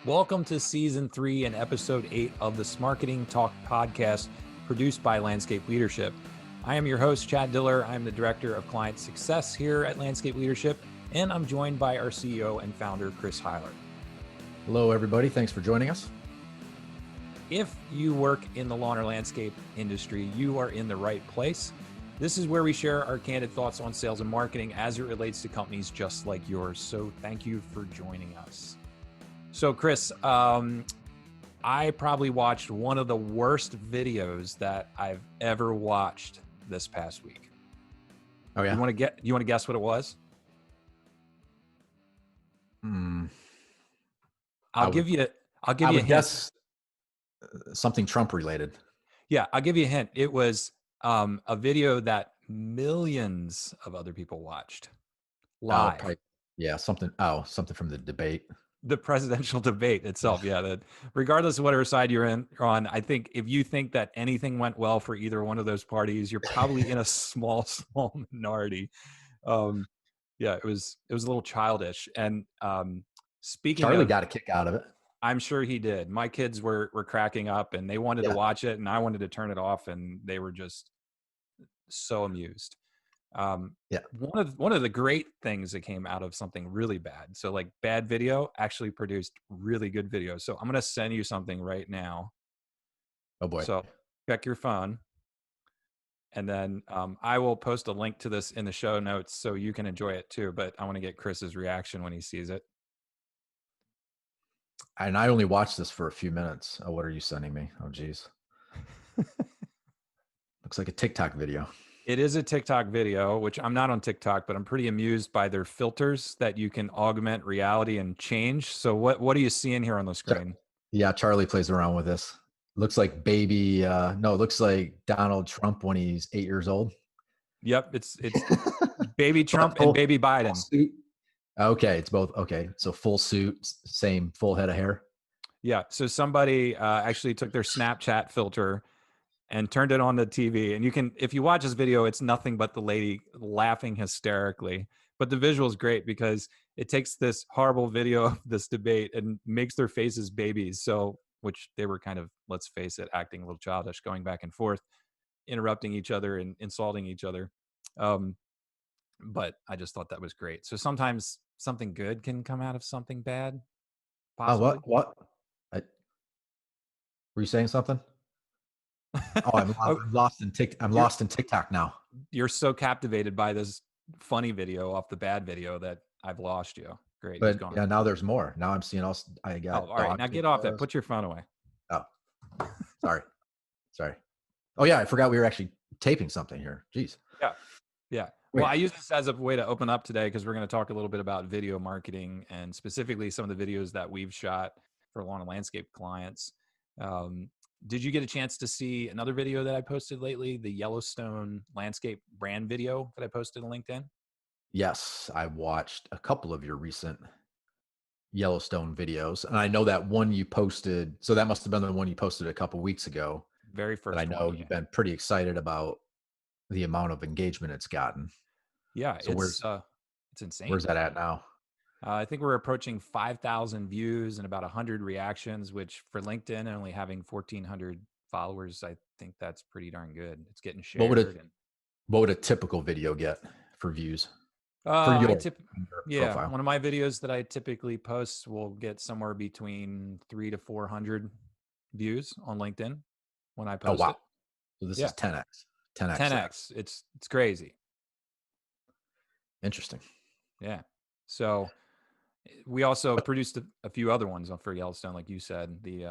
Welcome to Season 3 and Episode 8 of the Smarketing Talk podcast produced by Landscape Leadership. I am your host, Chad Diller. I'm the Director of Client Success here at Landscape Leadership, and I'm joined by our CEO and founder, Chris Heiler. Hello, everybody. Thanks for joining us. If you work in the lawn or landscape industry, you are in the right place. This is where we share our candid thoughts on sales and marketing as it relates to companies just like yours. So thank you for joining us. So Chris, I probably watched one of the worst videos that I've ever watched this past week. Oh yeah. You want to guess what it was? I'll give you a hint. Guess something Trump related. Yeah, I'll give you a hint. It was a video that millions of other people watched live. Something from the debate. The presidential debate itself. Yeah, that regardless of whatever side you're on, I think if you think that anything went well for either one of those parties, you're probably in a small minority. It was a little childish. And Charlie got a kick out of it. I'm sure he did. My kids were cracking up and they wanted to watch it, and I wanted to turn it off, and they were just so amused. One of the great things that came out of something really bad, so like bad video actually produced really good video. So I'm going to send you something right now. Oh boy. So check your phone, and then I will post a link to this in the show notes so you can enjoy it too, but I want to get Chris's reaction when he sees it. And I only watched this for a few minutes. Oh, what are you sending me? Oh geez. Looks like a TikTok video. It is a TikTok video, which I'm not on TikTok, but I'm pretty amused by their filters that you can augment reality and change. So what are you seeing here on the screen? Yeah, Charlie plays around with this. Looks like it looks like Donald Trump when he's 8 years old. Yep, it's baby Trump and baby Biden. Okay, it's both. Okay, so full suit, same full head of hair. Yeah, so somebody actually took their Snapchat filter and turned it on the TV. And you can, if you watch this video, it's nothing but the lady laughing hysterically. But the visual is great because it takes this horrible video of this debate and makes their faces babies. So, which they were kind of, let's face it, acting a little childish, going back and forth, interrupting each other and insulting each other. But I just thought that was great. So sometimes something good can come out of something bad. Possibly. What? Were you saying something? Oh, I'm lost in TikTok now. You're so captivated by this funny video off the bad video that I've lost you. Great. But yeah, now there's more. Now I'm seeing all right. Now get off that. Put your phone away. Oh, sorry. Oh yeah, I forgot we were actually taping something here. Jeez. Yeah. Well, I use this as a way to open up today because we're going to talk a little bit about video marketing and specifically some of the videos that we've shot for lawn and landscape clients. Did you get a chance to see another video that I posted lately, the Yellowstone Landscape brand video that I posted on LinkedIn? Yes, I watched a couple of your recent Yellowstone videos, and I know that one you posted. So that must have been the one you posted a couple weeks ago. Very first. I know you've been pretty excited about the amount of engagement it's gotten. Yeah, so it's insane. Where's that at now? I think we're approaching 5,000 views and about 100 reactions, which for LinkedIn only having 1,400 followers, I think that's pretty darn good. It's getting shared. What would a typical video get for views? One of my videos that I typically post will get somewhere between 300 to 400 views on LinkedIn when I post it. So this is 10x. 10x. It's crazy. Interesting. Yeah. So we also produced a few other ones for Yellowstone, like you said. The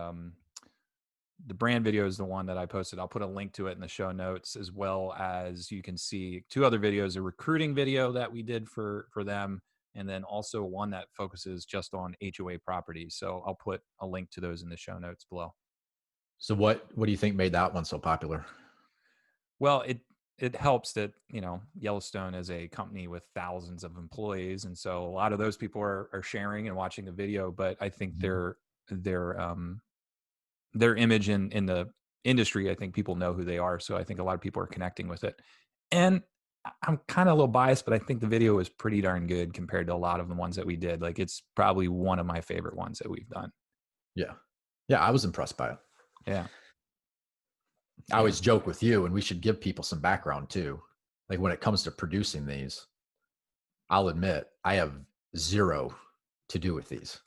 brand video is the one that I posted. I'll put a link to it in the show notes, as well as you can see two other videos, a recruiting video that we did for them, and then also one that focuses just on HOA properties. So I'll put a link to those in the show notes below. So what do you think made that one so popular? Well, it helps that, Yellowstone is a company with thousands of employees. And so a lot of those people are sharing and watching the video, but I think their image in the industry, I think people know who they are. So I think a lot of people are connecting with it. And I'm kind of a little biased, but I think the video is pretty darn good compared to a lot of the ones that we did. Like, it's probably one of my favorite ones that we've done. Yeah. Yeah, I was impressed by it. Yeah. I Yeah. always joke with you, and we should give people some background too. Like when it comes to producing these, I'll admit I have zero to do with these.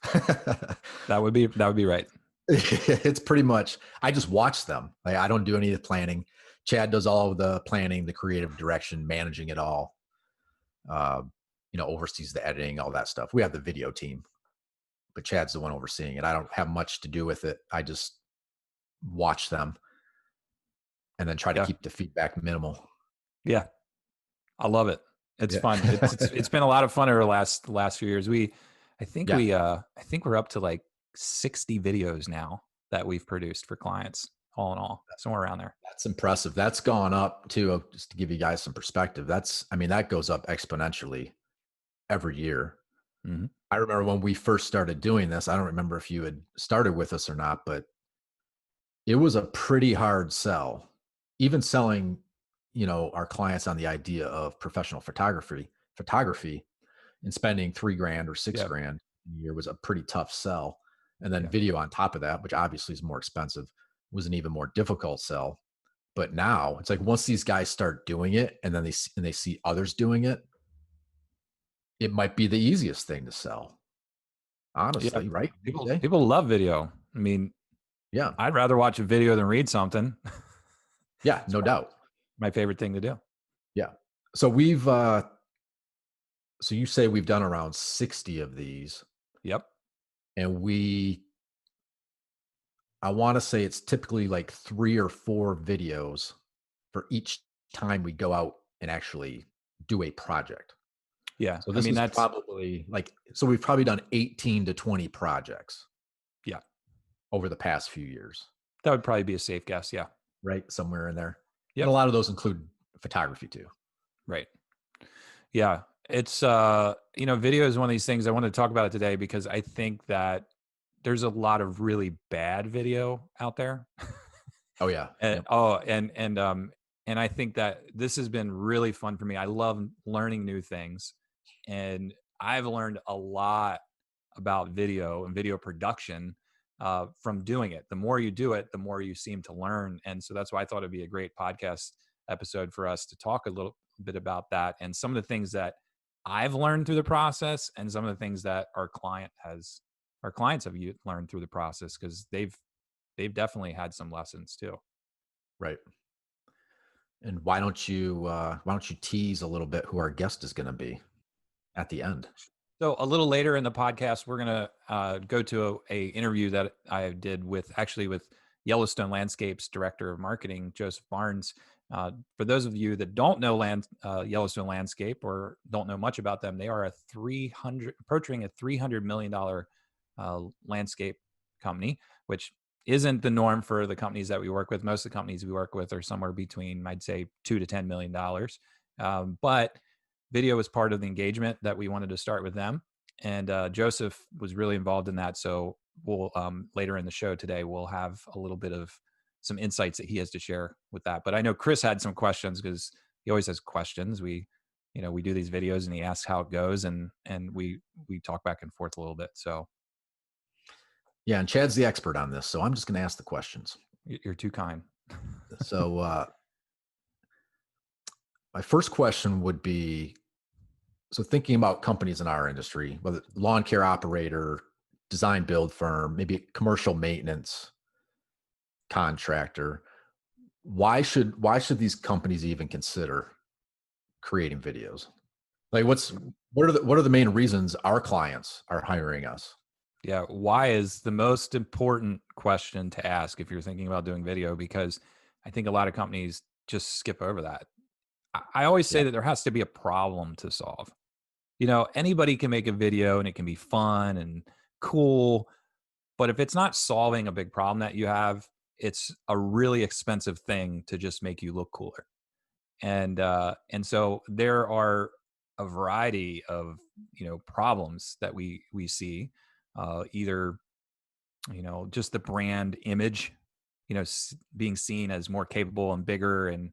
That would be right. It's pretty much I just watch them. Like I don't do any of the planning. Chad does all of the planning, the creative direction, managing it all. Uh, oversees the editing, all that stuff. We have the video team, but Chad's the one overseeing it. I don't have much to do with it. I just watch them and then try to Yeah. keep the feedback minimal. Yeah. I love it. It's Yeah. fun. It's been a lot of fun over the last few years. Yeah. I think we're up to like 60 videos now that we've produced for clients, all in all, somewhere around there. That's impressive. That's gone up too, just to give you guys some perspective. I mean, that goes up exponentially every year. Hmm. I remember when we first started doing this, I don't remember if you had started with us or not, but it was a pretty hard sell. Even selling, our clients on the idea of professional photography and spending 3 grand or six Yeah. grand a year was a pretty tough sell. And then Yeah. video on top of that, which obviously is more expensive, was an even more difficult sell. But now it's like once these guys start doing it and then they see others doing it, it might be the easiest thing to sell. Yeah. Honestly, right? Would you People say? people love video. I mean, Yeah. I'd rather watch a video than read something. Yeah, It's no probably doubt. my favorite thing to do. Yeah. So so you say we've done around 60 of these Yep. and I want to say it's typically like 3 or 4 videos for each time we go out and actually do a project. Yeah. So I this mean, is that's probably so we've probably done 18 to 20 projects yeah. over the past few years, That would probably be a safe guess. Yeah. right? Somewhere in there. And a Yep. lot of those include photography too. Right. Yeah. It's video is one of these things I wanted to talk about it today because I think that there's a lot of really bad video out there. Oh yeah. And, Yep. oh, and I think that this has been really fun for me. I love learning new things, and I've learned a lot about video and video production from doing it. The more you do it, the more you seem to learn, and so that's why I thought it'd be a great podcast episode for us to talk a little bit about that and some of the things that I've learned through the process, and some of the things that our clients have learned through the process because they've definitely had some lessons too. Right. And why don't you tease a little bit who our guest is going to be at the end? So a little later in the podcast, we're gonna go to a interview that I did with Yellowstone Landscape's director of marketing, Joseph Barnes. For those of you that don't know Yellowstone Landscape or don't know much about them, they are approaching a $300 million landscape company, which isn't the norm for the companies that we work with. Most of the companies we work with are somewhere between, I'd say, $2 to $10 million. But video was part of the engagement that we wanted to start with them, and Joseph was really involved in that. So we'll later in the show today we'll have a little bit of some insights that he has to share with that. But I know Chris had some questions because he always has questions. We do these videos and he asks how it goes, and we talk back and forth a little bit. So Yeah, and Chad's the expert on this, so I'm just going to ask the questions. you're too kind. So my first question would be, so thinking about companies in our industry, whether lawn care operator, design build firm, maybe commercial maintenance contractor, why should these companies even consider creating videos? Like what are the main reasons our clients are hiring us? Yeah, why is the most important question to ask if you're thinking about doing video, because I think a lot of companies just skip over that. I always Yeah. say that there has to be a problem to solve. Anybody can make a video and it can be fun and cool, but if it's not solving a big problem that you have, it's a really expensive thing to just make you look cooler. And so there are a variety of problems that we see, either just the brand image, being seen as more capable and bigger and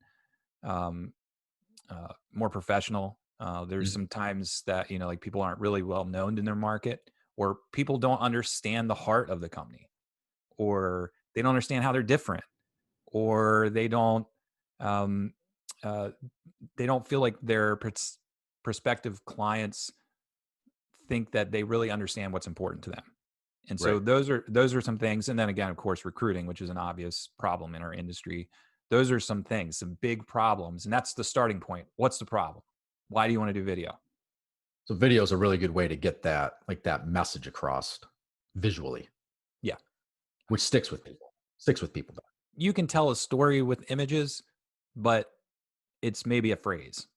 um, more professional. There's Mhm. some times that like people aren't really well known in their market, or people don't understand the heart of the company. or they don't understand how they're different, or um, uh, they don't feel like their prospective clients think that they really understand what's important to them. And so Right. those are some things. And then again, of course, recruiting, which is an obvious problem in our industry. Those are some things, some big problems. And that's the starting point. What's the problem? Why do you want to do video? So video is a really good way to get that, like that message across visually, Yeah. which sticks with people. Sticks with people. You can tell a story with images, but it's maybe a phrase,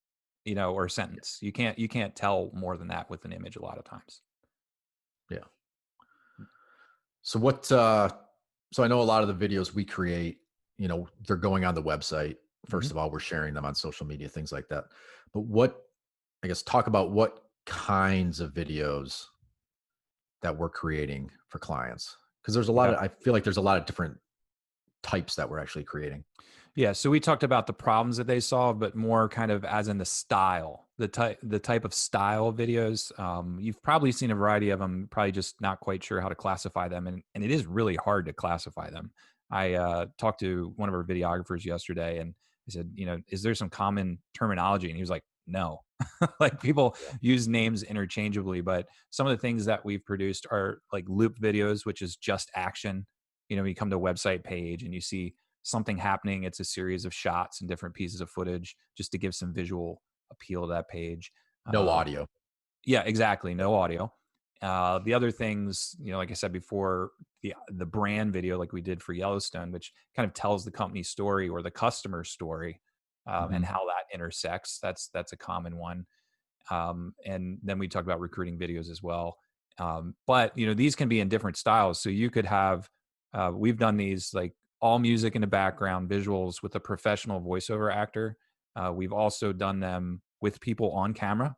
or a sentence. You can't tell more than that with an image a lot of times. Yeah. So so I know a lot of the videos we create, they're going on the website. Mhm. First of all, we're sharing them on social media, things like that. But I guess talk about what kinds of videos that we're creating for clients. Because Yeah. I feel like there's a lot of different types that we're actually creating. Yeah, so we talked about the problems that they solve, but more kind of as in the style, the type of style videos. You've probably seen a variety of them, probably just not quite sure how to classify them, and it is really hard to classify them. I talked to one of our videographers yesterday, and I said, is there some common terminology? And he was like, no. Like people Yeah. use names interchangeably, but some of the things that we've produced are like loop videos, which is just action. You come to a website page and you see something happening. It's a series of shots and different pieces of footage just to give some visual appeal to that page. No Uh, audio. yeah, exactly. Yeah. No audio. The other things, like I said before, the brand video, like we did for Yellowstone, which kind of tells the company story or the customer story, and Mhm. how that intersects. That's a common one. And then we talk about recruiting videos as well. But these can be in different styles. So you could have, we've done these like all music in the background, visuals with a professional voiceover actor. We've also done them with people on camera,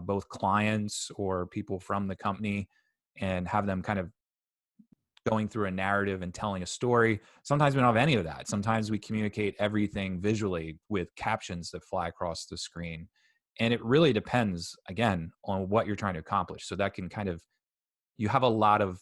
both clients or people from the company, and have them kind of going through a narrative and telling a story. Sometimes we don't have any of that. Sometimes we communicate everything visually with captions that fly across the screen. And it really depends, again, on what you're trying to accomplish. So that can kind of, you have a lot of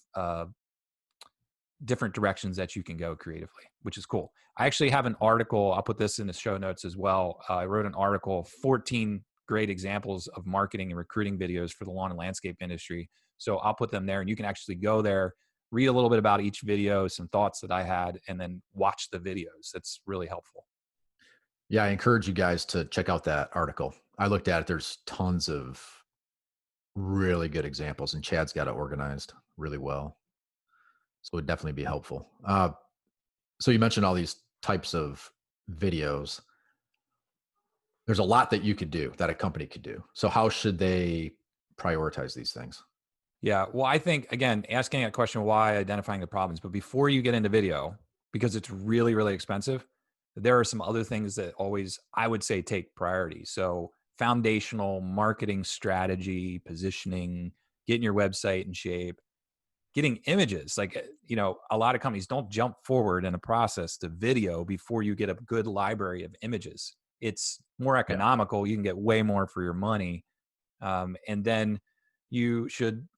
different directions that you can go creatively, which is cool. I actually have an article. I'll put this in the show notes as well. I wrote an article, 14 great examples of marketing and recruiting videos for the lawn and landscape industry. So I'll put them there and you can actually go there, read a little bit about each video, some thoughts that I had, and then watch the videos. That's really helpful. Yeah, I encourage you guys to check out that article. I looked at it. There's tons of really good examples, and Chad's got it organized really well. So it would definitely be helpful. So you mentioned all these types of videos. There's a lot that you could do, that a company could do. So how should they prioritize these things? Yeah. Well, I think, again, asking a question, why, identifying the problems. But before you get into video, because it's really, really expensive, there are some other things that always, I would say, take priority. So, foundational marketing strategy, positioning, getting your website in shape, getting images. Like, a lot of companies don't jump forward in a process to video before you get a good library of images. It's more Yeah. economical. You can get way more for your money. And then you should,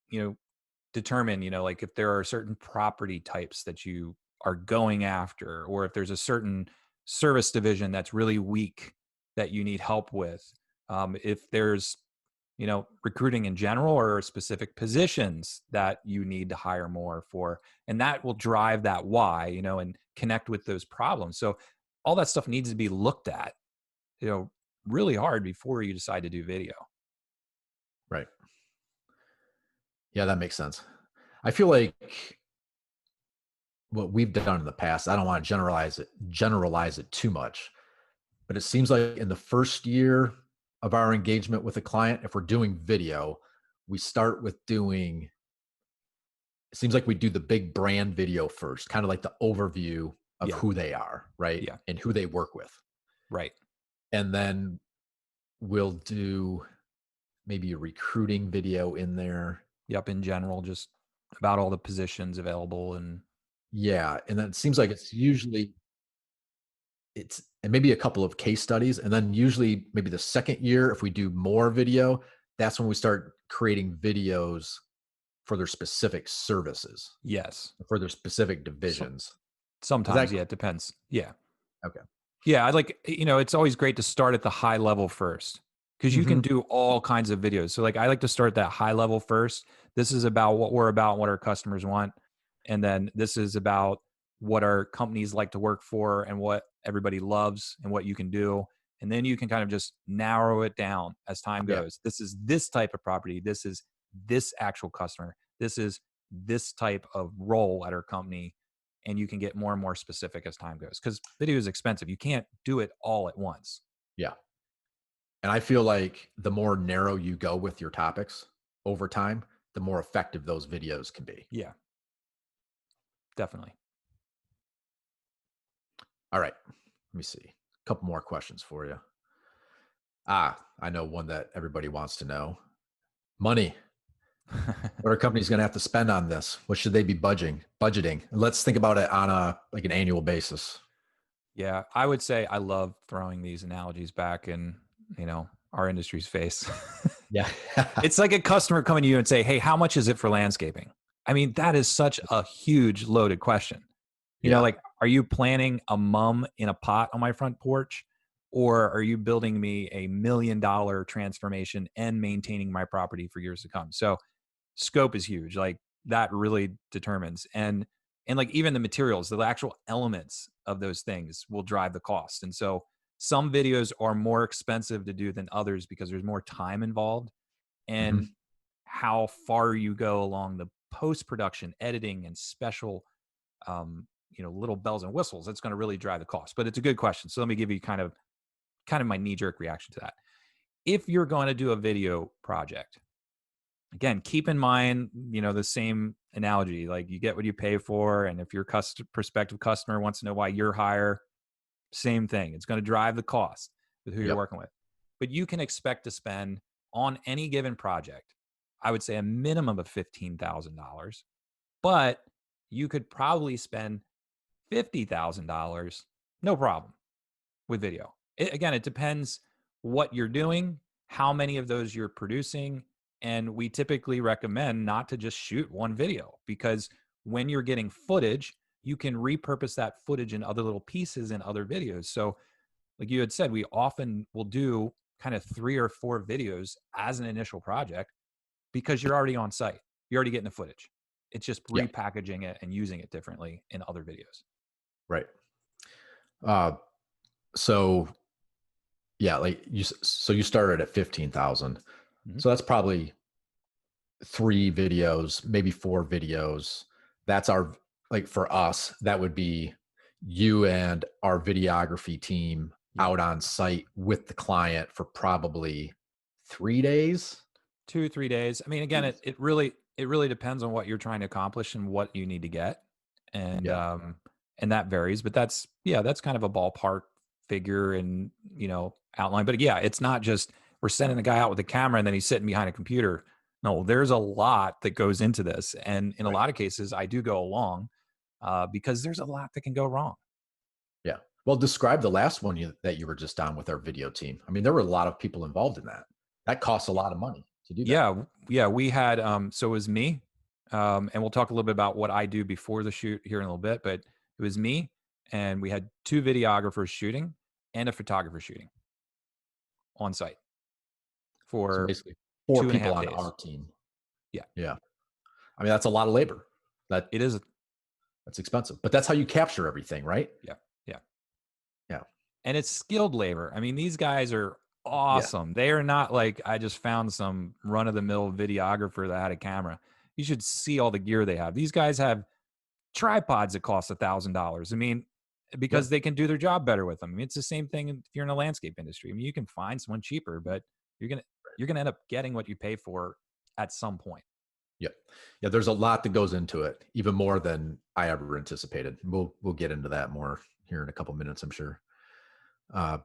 determine, like if there are certain property types that you are going after, or if there's a certain service division that's really weak that you need help with. If there's, recruiting in general or specific positions that you need to hire more for, and that will drive that why, and connect with those problems. So all that stuff needs to be looked at, you know, really hard before you decide to do video. Right. Yeah, that makes sense. I feel like what we've done in the past, I don't want to generalize it too much, but it seems like in the first year of our engagement with a client, if we're doing video, we start with doing it seems like we do the big brand video first, kind of like the overview of Yeah. who they are, right? Yeah. And who they work with. Right. And then we'll do maybe a recruiting video in there. Yep. In general, just about all the positions available. And Yeah. And then it seems like it's and maybe a couple of case studies. And then usually maybe the second year, if we do more video, that's when we start creating videos for their specific services, Yes. for their specific So, divisions. Is sometimes, that yeah, it depends. Yeah. okay? Yeah, I like, it's always great to start at the high level first because you can Hmm. do all kinds of videos. So, like, I like to start that high level first. This is about what we're about, what our customers want. And then this is about what our companies like to work for and what everybody loves and what you can do. And then you can kind of just narrow it down as time Yeah, goes. This is this type of property. This is this actual customer. This is this type of role at our company, and you can get more and more specific as time goes because video is expensive. You can't do it all at once. yeah. And I feel like the more narrow you go with your topics over time, the more effective those videos can be. Yeah, definitely. All right, let me see. A couple more questions for you. I know one that everybody wants to know. Money. What are companies going to have to spend on this? What should they be budgeting? Let's think about it on a like an annual basis. Yeah, I would say I love throwing these analogies back in, our industry's face. Yeah. It's like a customer coming to you and say, "Hey, how much is it for landscaping?" I mean, that is such a huge loaded question. Yeah. Like, are you planting a mum in a pot on my front porch? Or are you building me $1 million transformation and maintaining my property for years to come? So scope is huge. Like that really determines. And like even the materials, the actual elements of those things will drive the cost. And so some videos are more expensive to do than others because there's more time involved, Mhm. and how far you go along the post production editing and special little bells and whistles, that's going to really drive the cost. But it's a good question, so let me give you kind of my knee jerk reaction to that. If you're going to do a video project, again, keep in mind, the same analogy, like you get what you pay for. And if your prospective customer wants to know why you're higher, same thing. It's going to drive the cost with who you're Yep. working with. But you can expect to spend on any given project, I would say a minimum of $15,000, but you could probably spend $50,000, no problem, with video. Again, it depends what you're doing, how many of those you're producing. And we typically recommend not to just shoot one video because when you're getting footage, you can repurpose that footage in other little pieces in other videos. So, like you had said, we often will do kind of 3 or 4 videos as an initial project because you're already on site. You're already getting the footage. It's just Yeah. repackaging it and using it differently in other videos. Right. Uh, so yeah, so you started at 15,000. Mhm. So that's probably 3 videos, maybe 4 videos. That's our like for us, that would be you and our videography team Yeah. out on site with the client for probably 3 days. 2, 3 days. I mean, again, it really depends on what you're trying to accomplish and what you need to get, and, Yeah. and that varies, but that's kind of a ballpark figure and, outline. But yeah, it's not just we're sending a guy out with a camera and then he's sitting behind a computer. No, there's a lot that goes into this, and in a Right. lot of cases, I do go along, because there's a lot that can go wrong. Yeah. Well, describe the last one that you were just on with our video team. I mean, there were a lot of people involved in that. That costs a lot of money to do that. Yeah, we had, so it was me, and we'll talk a little bit about what I do before the shoot here in a little bit, but it was me, and we had 2 videographers shooting and a photographer shooting on site So for basically 4 two and a people half on days. our team. Yeah, Yeah. I mean, that's a lot of labor. That it is. that's expensive, but that's how you capture everything, right? Yeah, yeah, Yeah. and it's skilled labor. I mean, these guys are Yeah. awesome. They are not like, I just found some run of the mill videographer that had a camera. You should see all the gear they have. These guys have tripods that cost $1,000. I mean, Yeah. because they can do their job better with them. I mean, it's the same thing if you're in the landscape industry. I mean, you can find someone cheaper, but you're gonna you're gonna end up getting what you pay for at some point. Yeah. Yeah, there's a lot that goes into it, even more than I ever anticipated. We'll get into that more here in a couple minutes, I'm sure. Uh,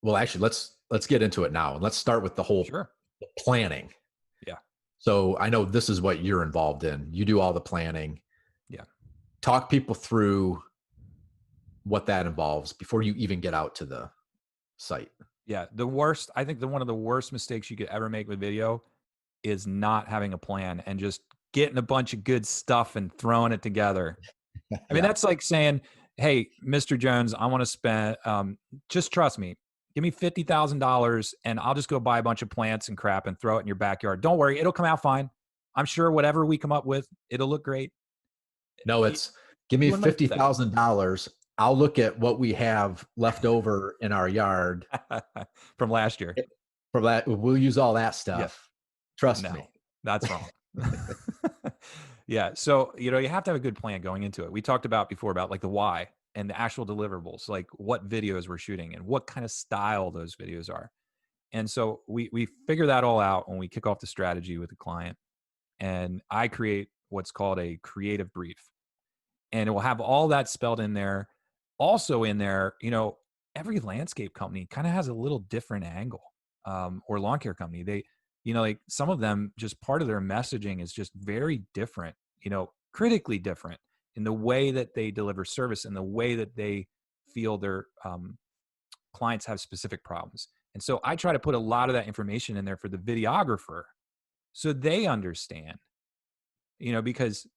well, actually, let's get into it now, and let's start with the whole Sure. planning. Yeah. So I know this is what you're involved in. You do all the planning. Yeah. Talk people through what that involves before you even get out to the site. Yeah. The worst, I think one of the worst mistakes you could ever make with video is not having a plan and just getting a bunch of good stuff and throwing it together. I mean, Yeah. that's like saying, "Hey, Mr. Jones, I want to spend. Just trust me. Give me $50,000, and I'll just go buy a bunch of plants and crap and throw it in your backyard. Don't worry, it'll come out fine. I'm sure whatever we come up with, it'll look great." No, Y- it's give me You wouldn't let me do $50,000. I'll look at what we have left over in our yard that from last year. from that. We'll use all that Yeah, stuff. Trust no, me. that's wrong. Yeah, so you have to have a good plan going into it. We talked about before about like the why and the actual deliverables, like what videos we're shooting and what kind of style those videos are. And so we figure that all out when we kick off the strategy with the client. And I create what's called a creative brief. And it will have all that spelled in there. Also in there, every landscape company kind of has a little different angle. Or lawn care company. They, like some of them, just part of their messaging is just very different, critically different in the way that they deliver service and the way that they feel their clients have specific problems. And so I try to put a lot of that information in there for the videographer so they understand, because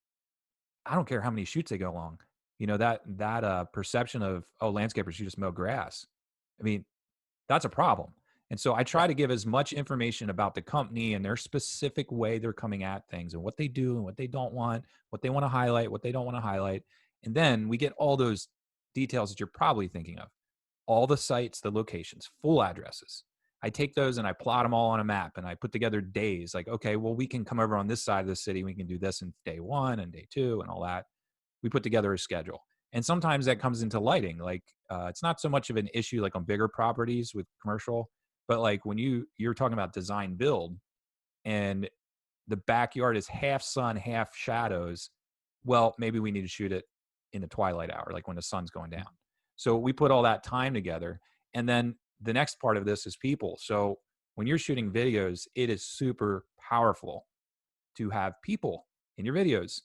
I don't care how many shoots they go along. That perception of, oh, landscapers, you just mow grass. I mean, that's a problem. And so I try Yeah. to give as much information about the company and their specific way they're coming at things and what they do and what they don't want, what they want to highlight, what they don't want to highlight. And then we get all those details that you're probably thinking of, all the sites, the locations, full addresses. I take those and I plot them all on a map and I put together days like, okay, well, we can come over on this side of the city. We can do this in day one and day two and all that. We put together a schedule. And sometimes that comes into lighting. Like it's not so much of an issue like on bigger properties with commercial, but like when you're talking about design build and the backyard is half sun, half shadows, well, maybe we need to shoot it in the twilight hour, like when the sun's going down. So we put all that time together. And then the next part of this is people. So when you're shooting videos, it is super powerful to have people in your videos.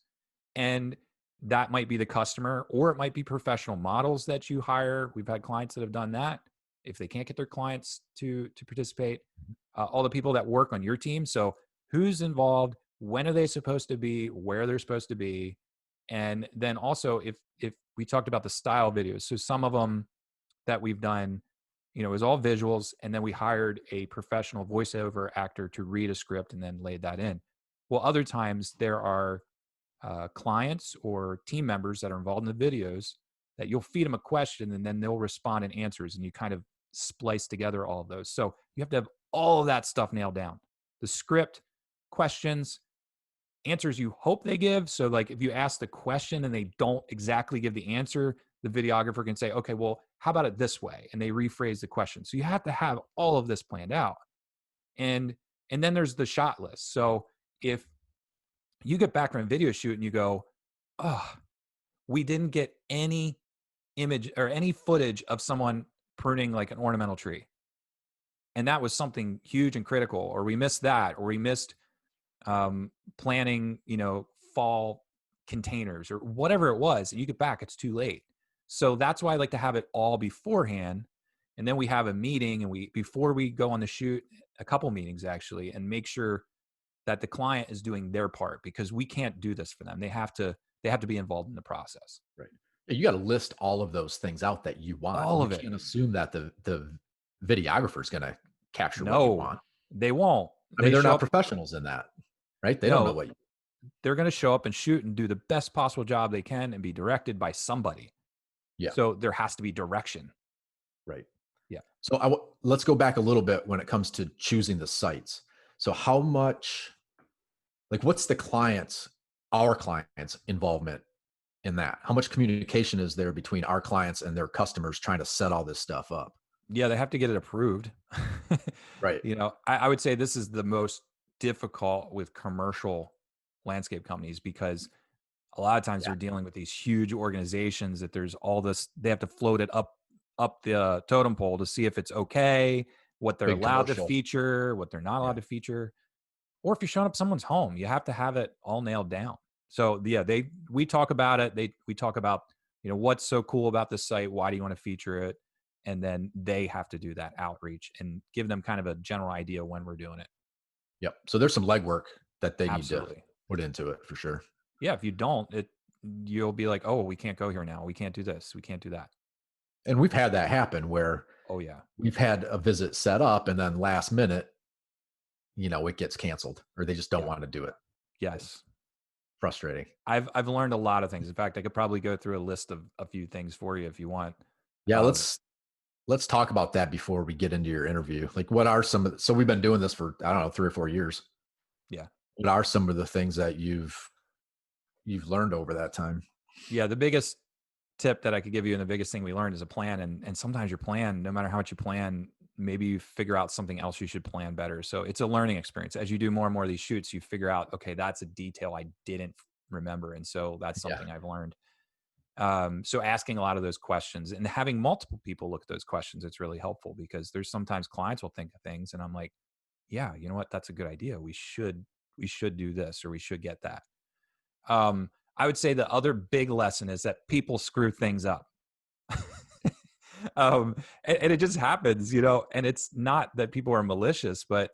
And that might be the customer, or it might be professional models that you hire. We've had clients that have done that. If they can't get their clients to participate, all the people that work on your team. So who's involved? When are they supposed to be? Where they're supposed to be? And then also, if we talked about the style videos, so some of them that we've done, it was all visuals, and then we hired a professional voiceover actor to read a script and then laid that in. Well, other times there are clients or team members that are involved in the videos that you'll feed them a question and then they'll respond in answers, and you kind of splice together all of those. So you have to have all of that stuff nailed down: the script, questions, answers you hope they give. So like if you ask the question and they don't exactly give the answer, the videographer can say, okay, well, how about it this way? And they rephrase the question. So you have to have all of this planned out. And and then there's the shot list. So if you get back from a video shoot and you go, oh, we didn't get any image or any footage of someone pruning like an ornamental tree. And that was something huge and critical, or we missed that, or we missed planning, fall containers or whatever it was. And you get back, it's too late. So that's why I like to have it all beforehand. And then we have a meeting, and before we go on the shoot, a couple meetings actually, and make sure that the client is doing their part, because we can't do this for them. They have to be involved in the process. Right. You got to list all of those things out that you want. All You of it. can't assume that the videographer is going to capture what you No, want. they won't. I mean, They they're show not up. professionals in that, right? They don't know No, what you, they're going to show up and shoot and do the best possible job they can and be directed by somebody. yeah, So there has to be direction. right. Yeah. So let's go back a little bit when it comes to choosing the sites. So how much, like, what's our clients' involvement in that? How much communication is there between our clients and their customers trying to set all this stuff up? Yeah, they have to get it approved. Right. I would say this is the most difficult with commercial landscape companies, because a lot of times Yeah. they're dealing with these huge organizations that there's all this, they have to float it up the totem pole to see if it's okay, what they're Big allowed to commercial. feature, what they're not allowed Yeah. to feature. Or if you're showing up someone's home, you have to have it all nailed down. So yeah, we talk about it. We talk about, what's so cool about this site? Why do you want to feature it? And then they have to do that outreach and give them kind of a general idea when we're doing it. Yep. So there's some legwork that they need to Absolutely. put into it for sure. Yeah, if you don't, you'll be like, "Oh, we can't go here now. We can't do this. We can't do that." And we've had that happen where Oh, yeah. we've had a visit set up and then last minute, it gets canceled or they just don't Yeah. want to do it. Yes. Frustrating. I've learned a lot of things. In fact, I could probably go through a list of a few things for you if you want. Yeah, Um, let's talk about that before we get into your interview. Like what are some of so we've been doing this for I don't know, 3 or 4 years. yeah. What are some of the things that you've learned over that time? Yeah, the biggest tip that I could give you and the biggest thing we learned is a plan, and sometimes your plan, no matter how much you plan, maybe you figure out something else you should plan better. So it's a learning experience. As you do more and more of these shoots, you figure out, okay, that's a detail I didn't remember, and so that's Yeah. something I've learned. So asking a lot of those questions and having multiple people look at those questions, it's really helpful because there's sometimes clients will think of things and I'm like, yeah, you know what? That's a good idea. We should do this or we should get that. I would say the other big lesson is that people screw things up. um, and it just happens, and it's not that people are malicious, but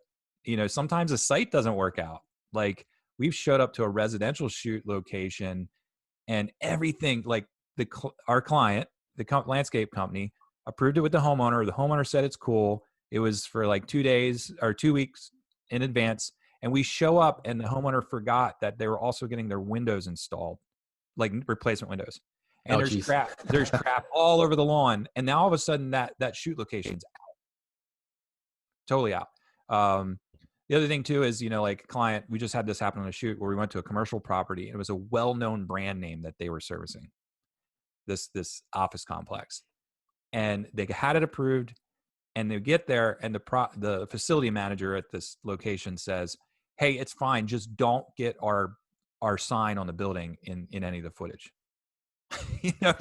sometimes a site doesn't work out. Like we've showed up to a residential shoot location and everything like our client, the landscape company, approved it with the homeowner. The homeowner said it's cool. It was for like 2 days or 2 weeks in advance. And we show up and the homeowner forgot that they were also getting their windows installed, like replacement windows. And Oh, there's geez. crap all over the lawn. And now all of a sudden that shoot location's totally out. The other thing too is, like client, we just had this happen on a shoot where we went to a commercial property and it was a well-known brand name that they were servicing, this office complex, and they had it approved. And they get there, and the facility manager at this location says, "Hey, it's fine. Just don't get our sign on the building in any of the footage."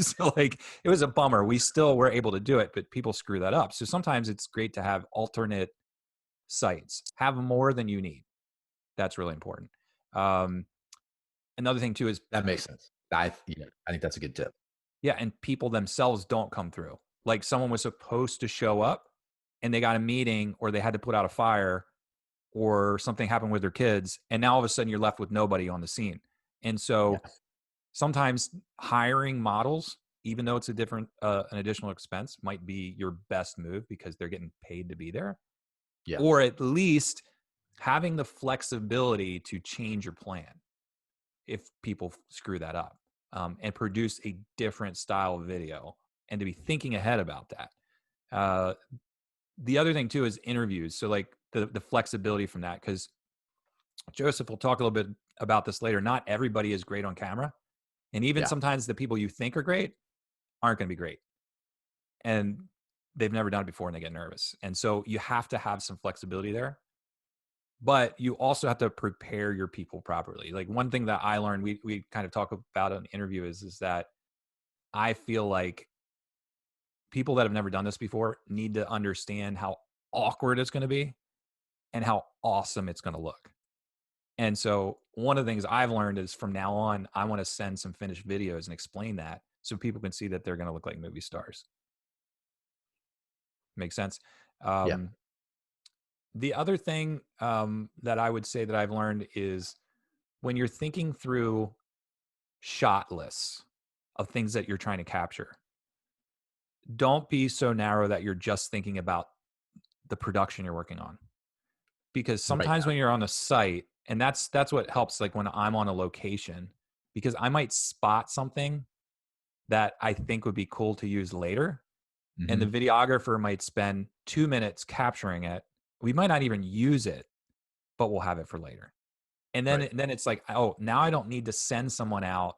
So like it was a bummer. We still were able to do it, but people screw that up. So sometimes it's great to have alternate sites. Have more than you need. That's really important. Um, Another thing too is That makes sense. I think that's a good tip. yeah, and people themselves don't come through. Like someone was supposed to show up and they got a meeting or they had to put out a fire or something happened with their kids and now all of a sudden you're left with nobody on the scene. And Yeah. so sometimes hiring models, even though it's an additional expense, might be your best move because they're getting paid to be there, Yeah. or at least having the flexibility to change your plan if people screw that up, and produce a different style of video and to be thinking ahead about that. Uh, the other thing too is interviews. So like the flexibility from that, because Joseph will talk a little bit about this later. Not everybody is great on camera. And even Yeah. sometimes the people you think are great aren't going to be great. And they've never done it before and they get nervous. And so you have to have some flexibility there. But you also have to prepare your people properly. Like one thing that I learned, we kind of talk about in an interview is that I feel like people that have never done this before need to understand how awkward it's going to be and how awesome it's going to look. And so one of the things I've learned is from now on, I want to send some finished videos and explain that so people can see that they're going to look like movie stars. Makes sense. Yeah. Um, the other thing that I would say that I've learned is when you're thinking through shot lists of things that you're trying to capture, don't be so narrow that you're just thinking about the production you're working on. Because Right. sometimes when you're on a site, and that's what helps, like when I'm on a location, because I might spot something that I think would be cool to use later. And the Mhm. videographer might spend 2 minutes capturing it. We might not even use it, but we'll have it for later. And then, Right. then it's like, oh, now I don't need to send someone out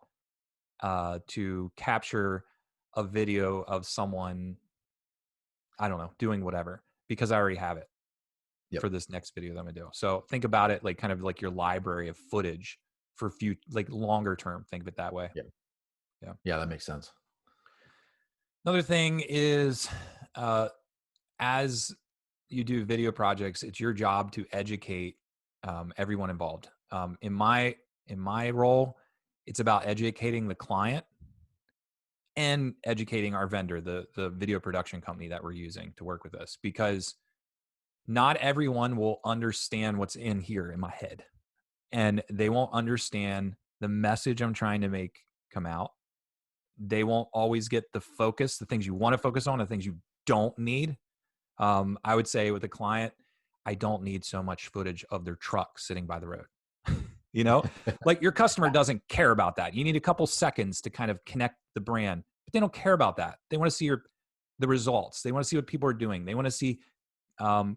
to capture a video of someone, I don't know, doing whatever, because I already have it Yep. for this next video that I'm gonna do. So think about it like kind of like your library of footage for like longer term. Think of it that way. Yeah. Yeah. Yeah, that makes sense. Another thing is, uh, as you do video projects, it's your job to educate everyone involved. In my role, it's about educating the client and educating our vendor, the video production company that we're using to work with us, because Not everyone will understand what's in here in my head, and they won't understand the message I'm trying to make come out. They won't always get the focus, the things you want to focus on, the things you don't need. I would say with a client, I don't need so much footage of their truck sitting by the road. You know, like your customer doesn't care about that. You need a couple seconds to kind of connect the brand, but they don't care about that. They want to see the results. They want to see what people are doing. They want to see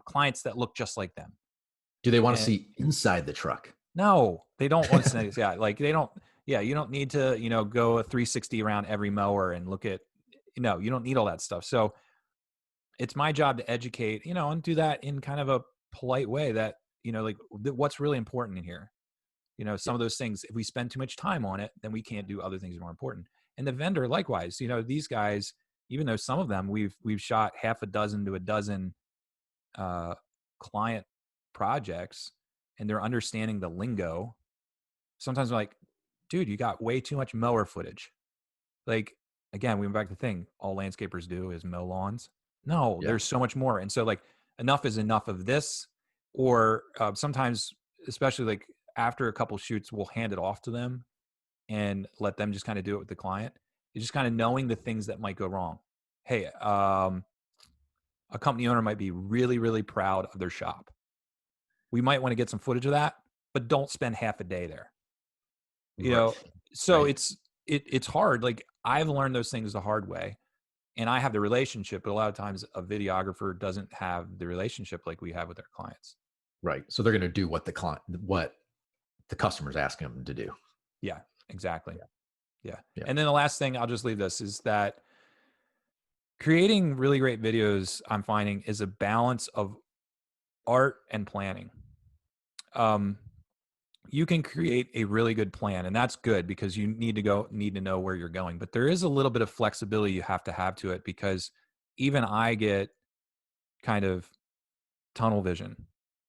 clients that look just like them. Do they want to And see inside the truck? no, they don't want to say, yeah, like they don't, yeah, you don't need to, go a 360 around every mower and look at, you don't need all that stuff. So it's my job to educate, and do that in kind of a polite way that, like what's really important in here. Yeah. Some of those things, if we spend too much time on it, then we can't do other things that are more important. And the vendor, likewise, these guys, even though some of them we've shot half a dozen to a dozen uh, client projects, and they're understanding the lingo. Sometimes I'm like, dude, you got way too much mower footage. Like, again, we went back to the thing all landscapers do is mow lawns. No, Yeah. there's so much more. And so, like, enough is enough of this. Or sometimes, especially like after a couple shoots, we'll hand it off to them and let them just kind of do it with the client. It's just kind of knowing the things that might go wrong. Hey, a company owner might be really, really proud of their shop. We might want to get some footage of that, but don't spend half a day there. You Right. know, so Right. it's hard. Like I've learned those things the hard way, and I have the relationship, but a lot of times a videographer doesn't have the relationship like we have with our clients. Right. So they're going to do what the customer's asking them to do. Yeah, exactly. Yeah. Yeah. Yeah. And then the last thing I'll just leave this is that creating really great videos, I'm finding, is a balance of art and planning. Um, you can create a really good plan, and that's good because you need to know where you're going. But there is a little bit of flexibility you have to have to it, because even I get kind of tunnel vision.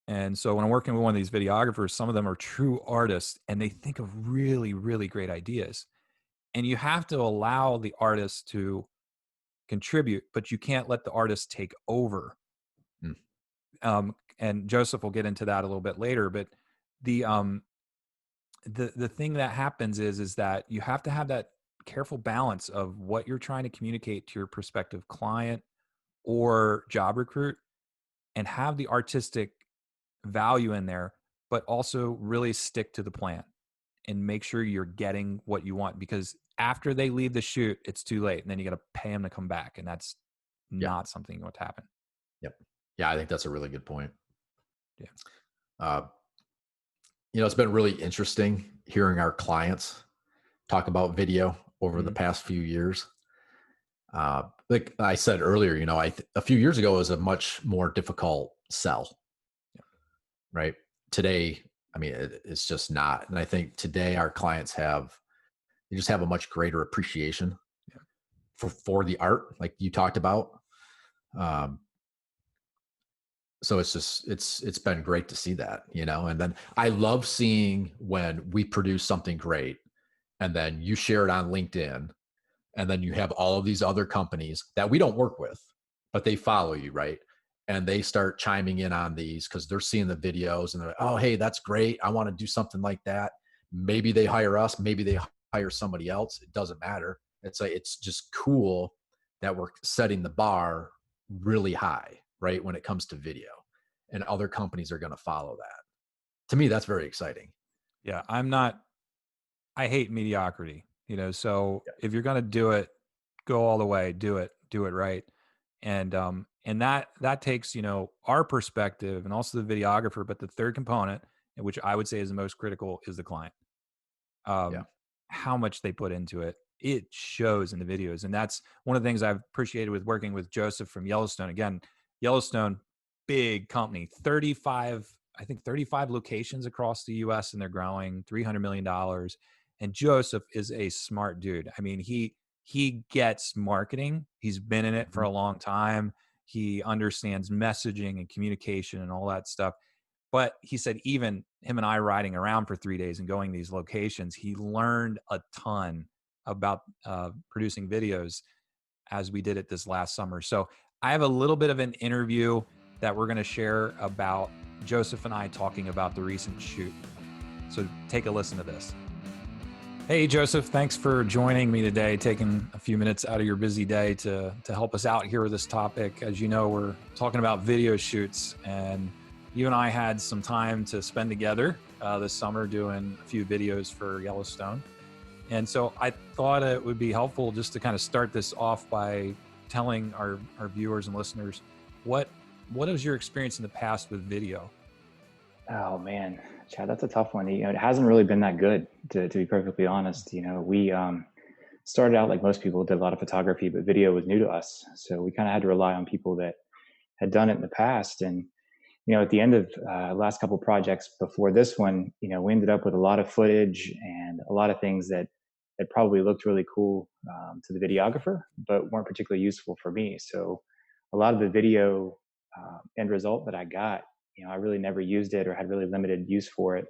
And so when I'm working with one of these videographers, some of them are true artists and they think of really, really great ideas. And you have to allow the artist to contribute, but you can't let the artist take over. Mm. And Joseph will get into that a little bit later, but the the thing that happens is that you have to have that careful balance of what you're trying to communicate to your prospective client or job recruit, and have the artistic value in there, but also really stick to the plan and make sure you're getting what you want, because after they leave the shoot, it's too late. And then you got to pay them to come back. And that's Yeah. not something you want to happen. Yep. Yeah. I think that's a really good point. Yeah. Uh, it's been really interesting hearing our clients talk about video over the Mhm. past few years. Like I said earlier, a few years ago it was a much more difficult sell, Yeah. right? Today, I mean, it's just not. And I think today our clients they just have a much greater appreciation Yeah. for the art, like you talked about. Um, so it's been great to see that, and then I love seeing when we produce something great and then you share it on LinkedIn, and then you have all of these other companies that we don't work with, but they follow you, right? And they start chiming in on these because they're seeing the videos and they're like, oh, hey, that's great. I want to do something like that. Maybe they hire us, maybe they hire somebody else. It doesn't matter. It's like, it's just cool that we're setting the bar really high, right? When it comes to video, and other companies are going to follow that. To me, that's very exciting. Yeah. I hate mediocrity, so Yeah. if you're going to do it, go all the way, do it right. And that takes, our perspective and also the videographer. But the third component, which I would say is the most critical, is the client. Yeah. um, how much they put into it. It shows in the videos. And that's one of the things I've appreciated with working with Joseph from Yellowstone. Again, Yellowstone, big company, 35, I think 35 locations across the US, and they're growing $300 million. And Joseph is a smart dude. I mean, he gets marketing. He's been in it for Mhm. a long time. He understands messaging and communication and all that stuff. But he said even him and I riding around for 3 days and going these locations, he learned a ton about producing videos as we did it this last summer. So I have a little bit of an interview that we're going to share about Joseph and I talking about the recent shoot. So take a listen to this. Hey, Joseph, thanks for joining me today, taking a few minutes out of your busy day to help us out here with this topic. As you know, we're talking about video shoots, and you and I had some time to spend together this summer doing a few videos for Yellowstone. And so I thought it would be helpful just to kind of start this off by telling our viewers and listeners what was your experience in the past with video? Oh man, Chad, that's a tough one. It hasn't really been that good to be perfectly honest. We started out like most people, did a lot of photography, but video was new to us. So we kind of had to rely on people that had done it in the past. And, at the end of last couple projects before this one, we ended up with a lot of footage and a lot of things that probably looked really cool to the videographer, but weren't particularly useful for me. So a lot of the video end result that I got, I really never used it or had really limited use for it.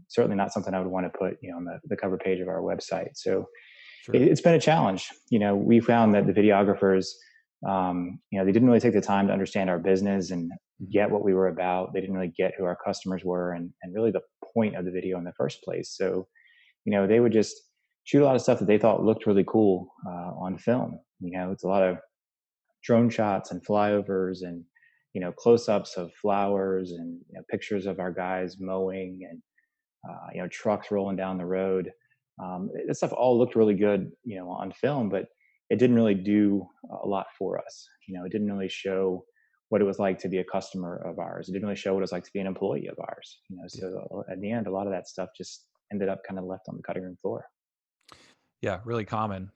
Certainly not something I would want to put, on the cover page of our website. So Sure. it's been a challenge. We found that the videographers, they didn't really take the time to understand our business and Mhm. get what we were about. They didn't really get who our customers were and really the point of the video in the first place. So, they would just shoot a lot of stuff that they thought looked really cool on film. It's a lot of drone shots and flyovers and close-ups of flowers and pictures of our guys mowing and trucks rolling down the road. This stuff all looked really good on film, but it didn't really do a lot for us. It didn't really show what it was like to be a customer of ours. It didn't really show what it was like to be an employee of ours. Yeah. So at the end, a lot of that stuff just ended up kind of left on the cutting room floor. Yeah, really common.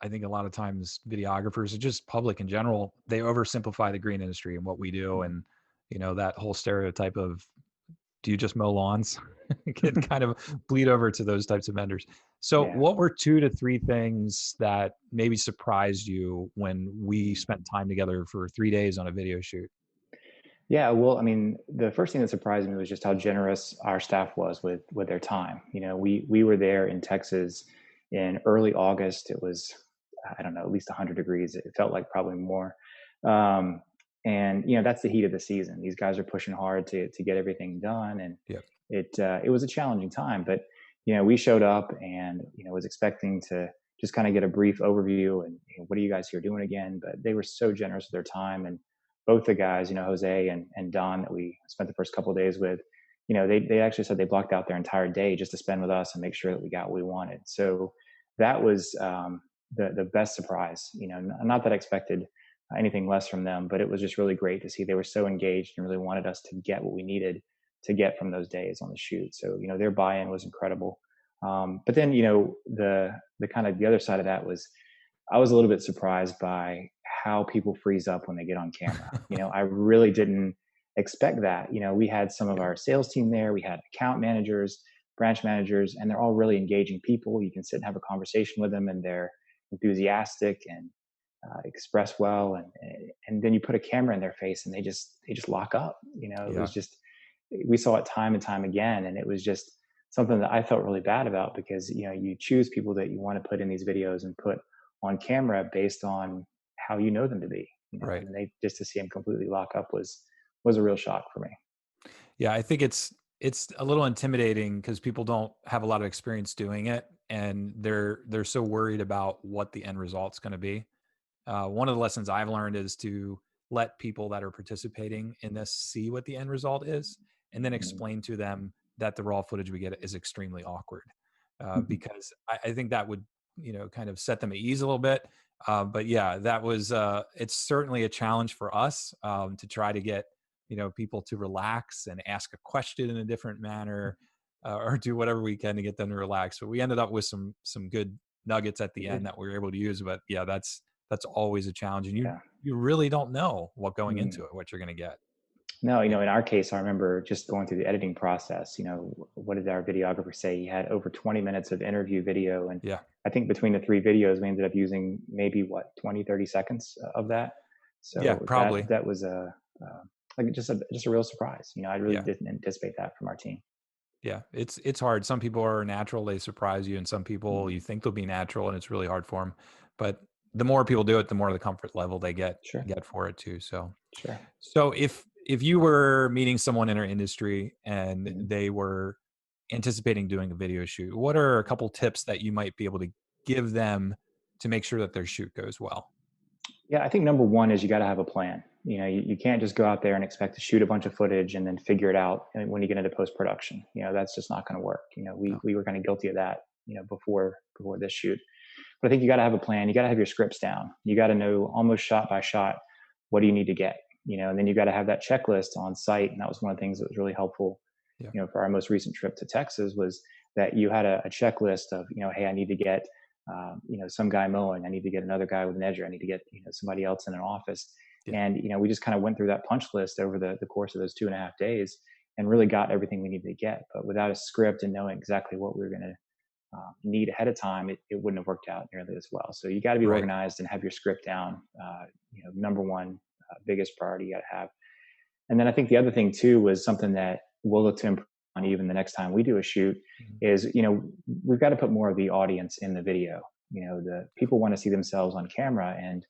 I think a lot of times videographers or just public in general, they oversimplify the green industry and what we do. Mhm. And, that whole stereotype of, do you just mow lawns? Can kind of bleed over to those types of vendors. So Yeah. what were 2 to 3 things that maybe surprised you when we spent time together for 3 days on a video shoot? Yeah, well, I mean, the first thing that surprised me was just how generous our staff was with their time. We were there in Texas in early August. It was, I don't know, at least 100 degrees. It felt like probably more. Um, and that's the heat of the season. These guys are pushing hard to get everything done, and Yeah. it was a challenging time. But we showed up and was expecting to just kind of get a brief overview and what are you guys here doing again? But they were so generous with their time, and both the guys, Jose and Don, that we spent the first couple of days with, they actually said they blocked out their entire day just to spend with us and make sure that we got what we wanted. So that was the best surprise. Not that I expected anything less from them, but it was just really great to see they were so engaged and really wanted us to get what we needed to get from those days on the shoot. So their buy-in was incredible. But then the kind of the other side of that was I was a little bit surprised by how people freeze up when they get on camera. I really didn't expect that. We had some of Yeah. our sales team there, we had account managers, branch managers, and they're all really engaging people. You can sit and have a conversation with them, and they're enthusiastic and express well. And then you put a camera in their face, and they just lock up. It Yeah. was just we saw it time and time again, and it was just something that I felt really bad about because you choose people that you want to put in these videos and put on camera based on how you know them to be, Right. and they just to see them completely lock up was a real shock for me. Yeah, I think it's a little intimidating because people don't have a lot of experience doing it, and they're so worried about what the end result's going to be. One of the lessons I've learned is to let people that are participating in this see what the end result is, and then explain to them that the raw footage we get is extremely awkward. Because I think that would, kind of set them at ease a little bit. But yeah, that was it's certainly a challenge for us to try to get people to relax and ask a question in a different manner, or do whatever we can to get them to relax. But we ended up with some good nuggets at the end that we were able to use. But yeah, that's always a challenge, and you Yeah. you really don't know what going into Mm. it, what you're going to get. No, Yeah. in our case, I remember just going through the editing process. What did our videographer say? He had over 20 minutes of interview video. And Yeah. I think between the three videos, we ended up using maybe what, 20, 30 seconds of that. Yeah, So that, probably. that was like just a real surprise. I really Yeah. didn't anticipate that from our team. Yeah, it's hard. Some people are natural, they surprise you, and some people Mm. you think they'll be natural, and it's really hard for them. But the more people do it, the more the comfort level they Sure. get for it too. So, Sure. so if you were meeting someone in our industry and Mhm. they were anticipating doing a video shoot, what are a couple tips that you might be able to give them to make sure that their shoot goes well? Yeah, I think number one is you got to have a plan. You can't just go out there and expect to shoot a bunch of footage and then figure it out when you get into post production. That's just not going to work. We No. we were kind of guilty of that. Before this shoot. But I think you got to have a plan. You got to have your scripts down. You got to know almost shot by shot what do you need to get. And then you got to have that checklist on site. And that was one of the things that was really helpful. Yeah. For our most recent trip to Texas was that you had a checklist of hey, I need to get some guy mowing. I need to get another guy with an edger. I need to get somebody else in an office. Yeah. And we just kind of went through that punch list over the course of those 2.5 days and really got everything we needed to get. But without a script and knowing exactly what we were going to need ahead of time, it wouldn't have worked out nearly as well. So you got to be Right. organized and have your script down. Number one, biggest priority you got to have. And then I think the other thing too was something that we'll look to improve on even the next time we do a shoot Mhm. is, we've got to put more of the audience in the video. The people want to see themselves on camera, and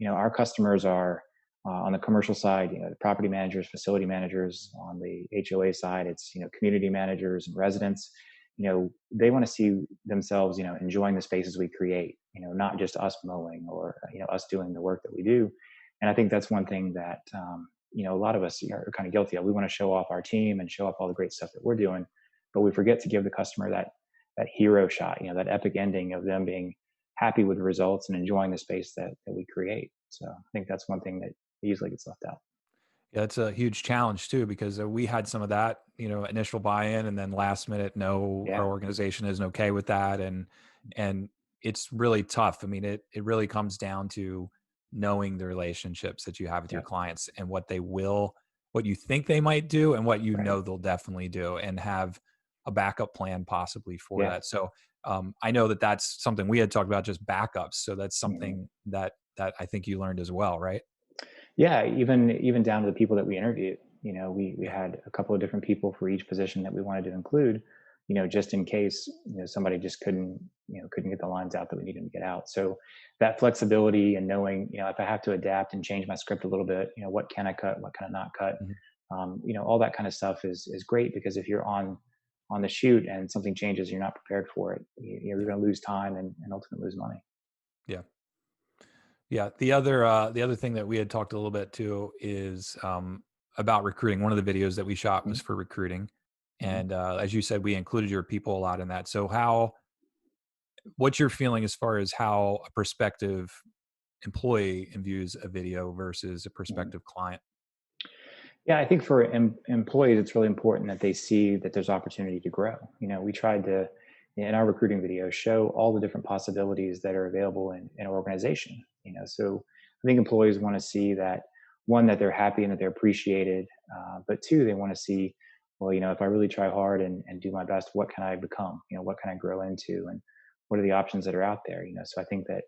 our customers are on the commercial side, the property managers, facility managers. On the HOA side, it's community managers and residents. They want to see themselves enjoying the spaces we create, not just us mowing or us doing the work that we do. And I think that's one thing that a lot of us are kind of guilty of. We want to show off our team and show off all the great stuff that we're doing, but we forget to give the customer that hero shot, that epic ending of them being happy with the results and enjoying the space that we create. So I think that's one thing that easily gets left out. Yeah, it's a huge challenge too, because we had some of that, initial buy-in, and then last minute, no, our Yeah. organization isn't okay with that, and it's really tough. I mean, it really comes down to knowing the relationships that you have with your Yeah. clients and what you think they might do, and what Right. they'll definitely do, and have a backup plan possibly for Yeah. that. So I know that that's something we had talked about, just backups. So that's Mhm. something that I think you learned as well, right? Yeah, even down to the people that we interviewed. We Yeah. had a couple of different people for each position that we wanted to include, just in case somebody just couldn't get the lines out that we needed to get out. So that flexibility and knowing if I have to adapt and change my script a little bit, what can I cut, what can I not cut, Mhm. all that kind of stuff is great, because if you're on the shoot and something changes, you're not prepared for it. You're Yeah. going to lose time and ultimately lose money. Yeah. Yeah, the other thing that we had talked a little bit too is about recruiting. One of the videos that we shot was for recruiting, Mm-hmm. and as you said, we included your people a lot in that. So, what's your feeling as far as how a prospective employee views a video versus a Mm-hmm. prospective client? Yeah, I think for employees, it's really important that they see that there's opportunity to grow. We tried to, in our recruiting video, show all the different possibilities that are available in an organization. So I think employees want to see that, one, that they're happy and that they're appreciated, but two, they want to see, well, if I really try hard and do my best, what can I become? What can I grow into, and what are the options that are out there? So I think that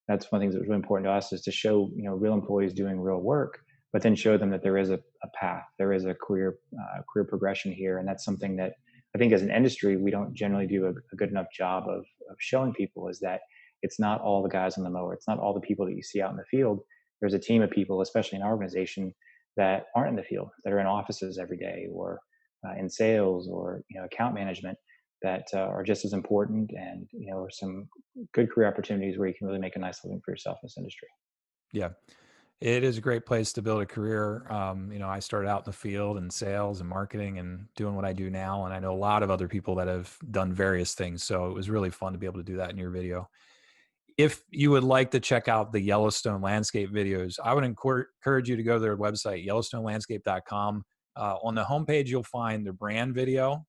that's one of the things that was really important to us, is to show real employees doing real work, but then show them that there is a path, there is a career progression here. And that's something that I think as an industry we don't generally do a good enough job of showing people, is that it's not all the guys on the mower, it's not all the people that you see out in the field. There's a team of people, especially in our organization, that aren't in the field, that are in offices every day, or in sales, or account management, that are just as important, and are some good career opportunities where you can really make a nice living for yourself in this industry. Yeah, it is a great place to build a career. I started out in the field in sales and marketing and doing what I do now, and I know a lot of other people that have done various things. So it was really fun to be able to do that in your video. If you would like to check out the Yellowstone Landscape videos, I would encourage you to go to their website, YellowstoneLandscape.com. On the homepage, you'll find their brand video,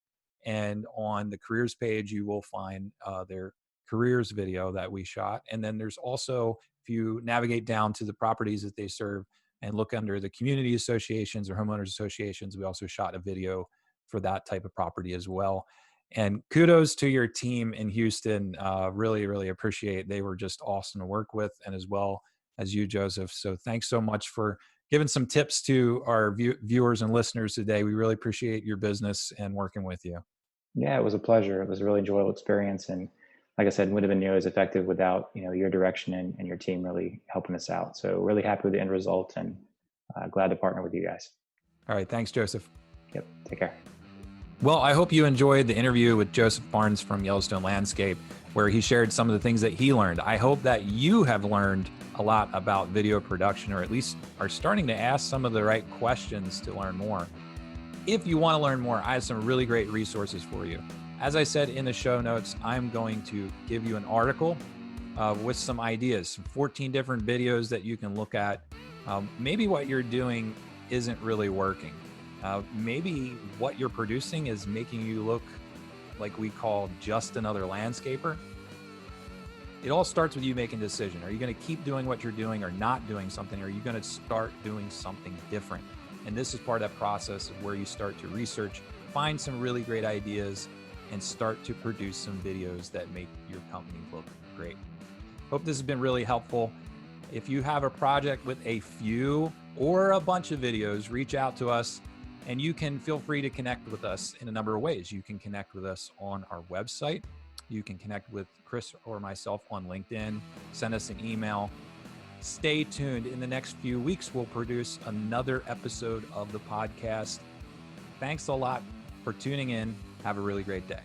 and on the careers page, you will find their careers video that we shot. And then there's also, if you navigate down to the properties that they serve and look under the community associations or homeowners associations, we also shot a video for that type of property as well. And kudos to your team in Houston. Really, really appreciate. They were just awesome to work with, and as well as you, Joseph. So thanks so much for giving some tips to our viewers and listeners today. We really appreciate your business and working with you. Yeah, it was a pleasure. It was a really enjoyable experience, and like I said, wouldn't have been nearly as effective without, your direction and your team really helping us out. So really happy with the end result, and glad to partner with you guys. All right. Thanks, Joseph. Yep. Take care. Well, I hope you enjoyed the interview with Joseph Barnes from Yellowstone Landscape, where he shared some of the things that he learned. I hope that you have learned a lot about video production, or at least are starting to ask some of the right questions to learn more. If you want to learn more, I have some really great resources for you. As I said in the show notes, I'm going to give you an article with some ideas, 14 different videos that you can look at. Maybe what you're doing isn't really working. Maybe what you're producing is making you look like we call just another landscaper. It all starts with you making a decision. Are you going to keep doing what you're doing or not doing something? Or are you going to start doing something different? And this is part of that process where you start to research, find some really great ideas, and start to produce some videos that make your company look great. Hope this has been really helpful. If you have a project with a few or a bunch of videos, reach out to us. And you can feel free to connect with us in a number of ways. You can connect with us on our website. You can connect with Chris or myself on LinkedIn. Send us an email. Stay tuned. In the next few weeks, we'll produce another episode of the podcast. Thanks a lot for tuning in. Have a really great day.